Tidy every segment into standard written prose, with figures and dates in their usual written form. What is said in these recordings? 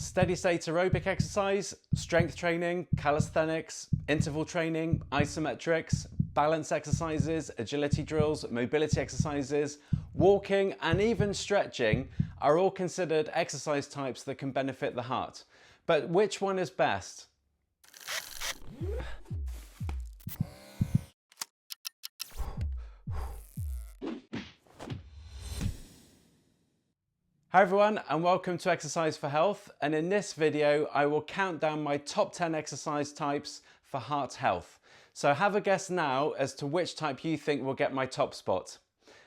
Steady state aerobic exercise, strength training, calisthenics, interval training, isometrics, balance exercises, agility drills, mobility exercises, walking, and even stretching are all considered exercise types that can benefit the heart. But which one is best? Hi everyone, and welcome to Exercise for Health, and in this video I will count down my top 10 exercise types for heart health. So have a guess now as to which type you think will get my top spot.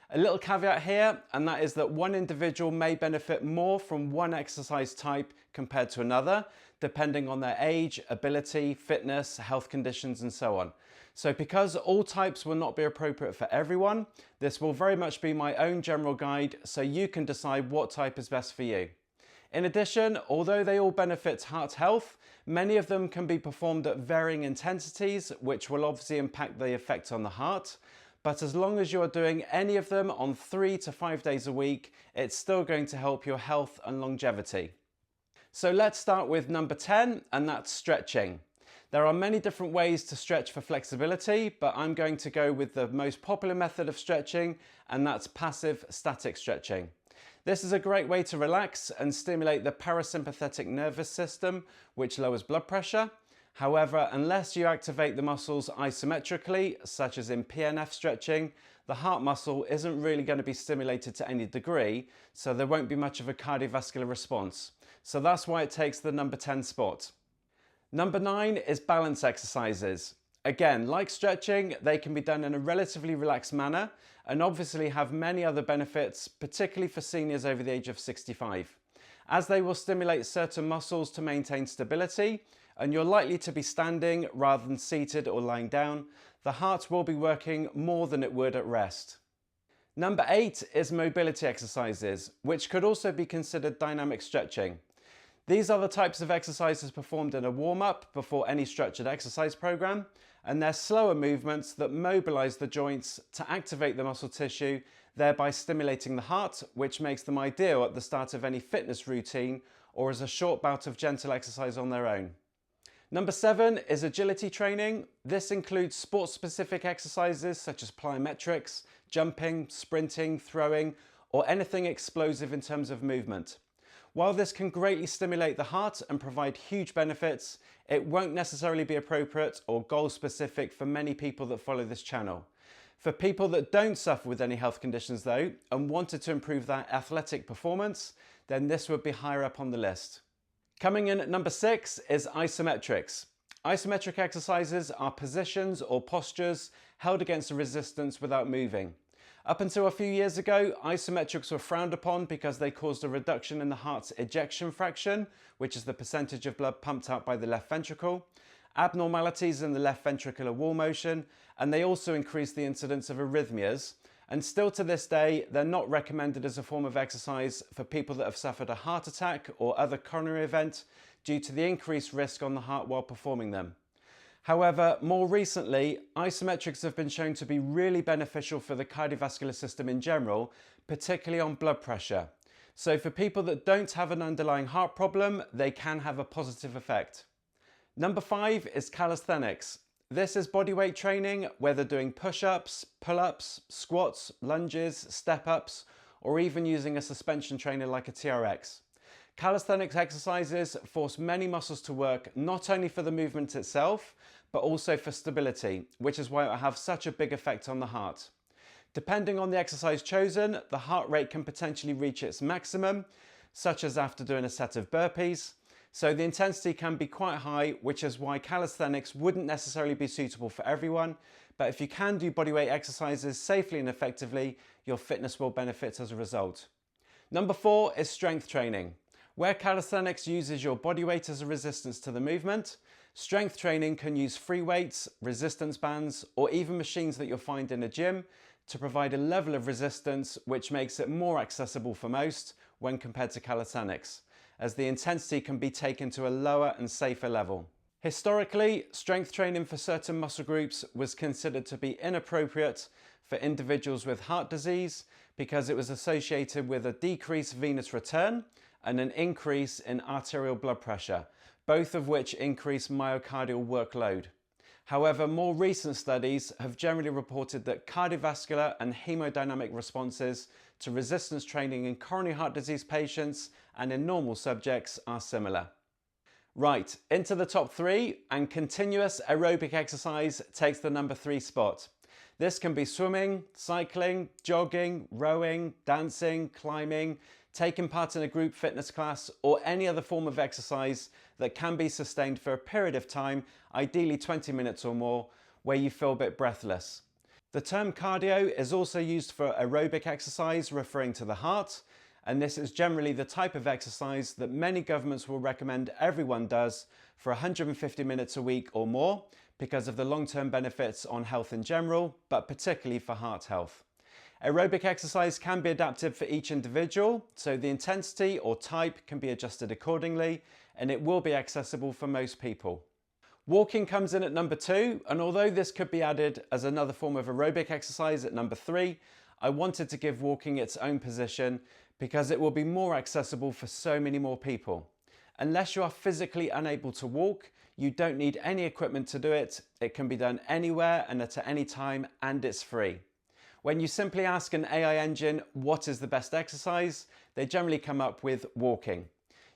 A little caveat here, and that is that one individual may benefit more from one exercise type compared to another, depending on their age, ability, fitness, health conditions, and so on. So because all types will not be appropriate for everyone, this will very much be my own general guide, so you can decide what type is best for you. In addition, although they all benefit heart health, many of them can be performed at varying intensities, which will obviously impact the effect on the heart. But as long as you're doing any of them on 3 to 5 days a week, it's still going to help your health and longevity. So let's start with number 10, and that's stretching. There are many different ways to stretch for flexibility, but I'm going to go with the most popular method of stretching, and that's passive static stretching. This is a great way to relax and stimulate the parasympathetic nervous system, which lowers blood pressure. However, unless you activate the muscles isometrically, such as in PNF stretching, the heart muscle isn't really going to be stimulated to any degree, so there won't be much of a cardiovascular response. So that's why it takes the number 10 spot. Number 9 is balance exercises. Again, like stretching, they can be done in a relatively relaxed manner and obviously have many other benefits, particularly for seniors over the age of 65. As they will stimulate certain muscles to maintain stability, and you're likely to be standing rather than seated or lying down, the heart will be working more than it would at rest. Number 8 is mobility exercises, which could also be considered dynamic stretching. These are the types of exercises performed in a warm-up before any structured exercise program, and they're slower movements that mobilize the joints to activate the muscle tissue, thereby stimulating the heart, which makes them ideal at the start of any fitness routine or as a short bout of gentle exercise on their own. Number 7 is agility training. This includes sport-specific exercises such as plyometrics, jumping, sprinting, throwing, or anything explosive in terms of movement. While this can greatly stimulate the heart and provide huge benefits, it won't necessarily be appropriate or goal specific for many people that follow this channel. For people that don't suffer with any health conditions though, and wanted to improve their athletic performance, then this would be higher up on the list. Coming in at number 6 is isometrics. Isometric exercises are positions or postures held against a resistance without moving. Up until a few years ago, isometrics were frowned upon because they caused a reduction in the heart's ejection fraction, which is the percentage of blood pumped out by the left ventricle, abnormalities in the left ventricular wall motion, and they also increased the incidence of arrhythmias. And still to this day, they're not recommended as a form of exercise for people that have suffered a heart attack or other coronary event due to the increased risk on the heart while performing them. However, more recently, isometrics have been shown to be really beneficial for the cardiovascular system in general, particularly on blood pressure. So for people that don't have an underlying heart problem, they can have a positive effect. Number 5 is calisthenics. This is bodyweight training, whether doing push-ups, pull-ups, squats, lunges, step-ups, or even using a suspension trainer like a TRX. Calisthenics exercises force many muscles to work not only for the movement itself, but also for stability, which is why it will have such a big effect on the heart. Depending on the exercise chosen, the heart rate can potentially reach its maximum, such as after doing a set of burpees. So the intensity can be quite high, which is why calisthenics wouldn't necessarily be suitable for everyone. But if you can do bodyweight exercises safely and effectively, your fitness will benefit as a result. Number 4 is strength training. Where calisthenics uses your body weight as a resistance to the movement, strength training can use free weights, resistance bands, or even machines that you'll find in a gym to provide a level of resistance which makes it more accessible for most when compared to calisthenics, as the intensity can be taken to a lower and safer level. Historically, strength training for certain muscle groups was considered to be inappropriate for individuals with heart disease because it was associated with a decreased venous return and an increase in arterial blood pressure, both of which increase myocardial workload. However, more recent studies have generally reported that cardiovascular and hemodynamic responses to resistance training in coronary heart disease patients and in normal subjects are similar. Right, into the top 3, and continuous aerobic exercise takes the number 3 spot. This can be swimming, cycling, jogging, rowing, dancing, climbing, taking part in a group fitness class, or any other form of exercise that can be sustained for a period of time, ideally 20 minutes or more, where you feel a bit breathless. The term cardio is also used for aerobic exercise, referring to the heart, and this is generally the type of exercise that many governments will recommend everyone does for 150 minutes a week or more because of the long-term benefits on health in general, but particularly for heart health. Aerobic exercise can be adapted for each individual, so the intensity or type can be adjusted accordingly, and it will be accessible for most people. Walking comes in at number 2, and although this could be added as another form of aerobic exercise at number 3, I wanted to give walking its own position because it will be more accessible for so many more people. Unless you are physically unable to walk, you don't need any equipment to do it. It can be done anywhere and at any time, and it's free. When you simply ask an AI engine what is the best exercise, they generally come up with walking.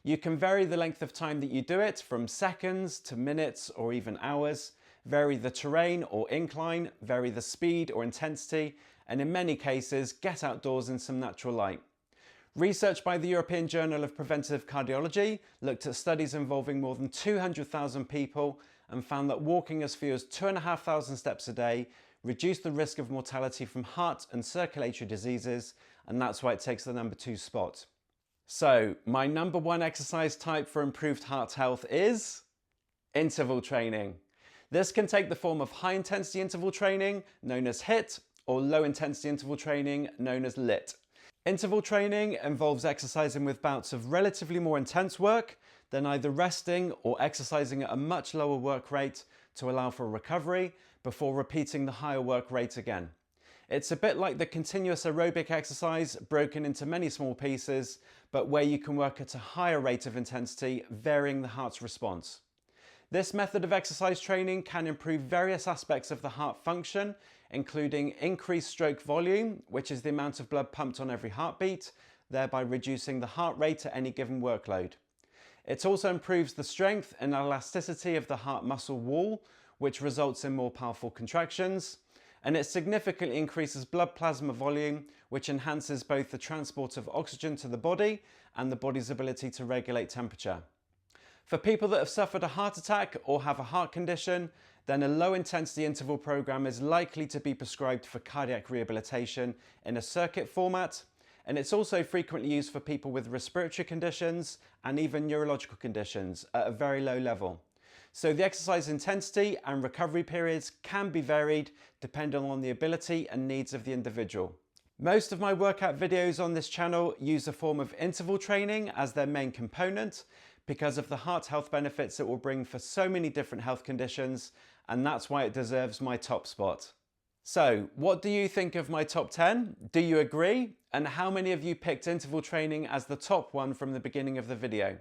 You can vary the length of time that you do it from seconds to minutes or even hours, vary the terrain or incline, vary the speed or intensity, and in many cases get outdoors in some natural light. Research by the European Journal of Preventive Cardiology looked at studies involving more than 200,000 people and found that walking as few as 2,500 steps a day reduced the risk of mortality from heart and circulatory diseases, and that's why it takes the number 2 spot. So, my number 1 exercise type for improved heart health is interval training. This can take the form of high intensity interval training, known as HIIT, or low intensity interval training, known as LIT. Interval training involves exercising with bouts of relatively more intense work, then either resting or exercising at a much lower work rate to allow for recovery before repeating the higher work rate again. It's a bit like the continuous aerobic exercise broken into many small pieces, but where you can work at a higher rate of intensity, varying the heart's response. This method of exercise training can improve various aspects of the heart function, including increased stroke volume, which is the amount of blood pumped on every heartbeat, thereby reducing the heart rate at any given workload. It also improves the strength and elasticity of the heart muscle wall, which results in more powerful contractions, and it significantly increases blood plasma volume, which enhances both the transport of oxygen to the body and the body's ability to regulate temperature. For people that have suffered a heart attack or have a heart condition, then a low intensity interval program is likely to be prescribed for cardiac rehabilitation in a circuit format, and it's also frequently used for people with respiratory conditions and even neurological conditions at a very low level. So the exercise intensity and recovery periods can be varied depending on the ability and needs of the individual. Most of my workout videos on this channel use a form of interval training as their main component because of the heart health benefits it will bring for so many different health conditions, and that's why it deserves my top spot. So, what do you think of my top 10? Do you agree? And how many of you picked interval training as the top one from the beginning of the video?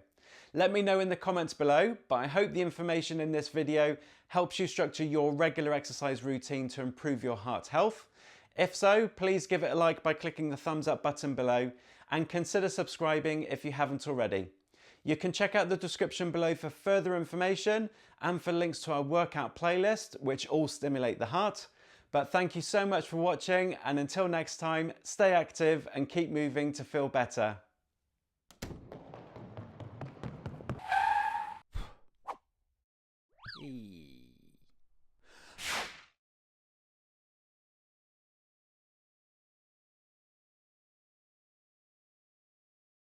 Let me know in the comments below, but I hope the information in this video helps you structure your regular exercise routine to improve your heart health. If so, please give it a like by clicking the thumbs up button below, and consider subscribing if you haven't already. You can check out the description below for further information and for links to our workout playlist, which all stimulate the heart. But thank you so much for watching, and until next time, stay active and keep moving to feel better.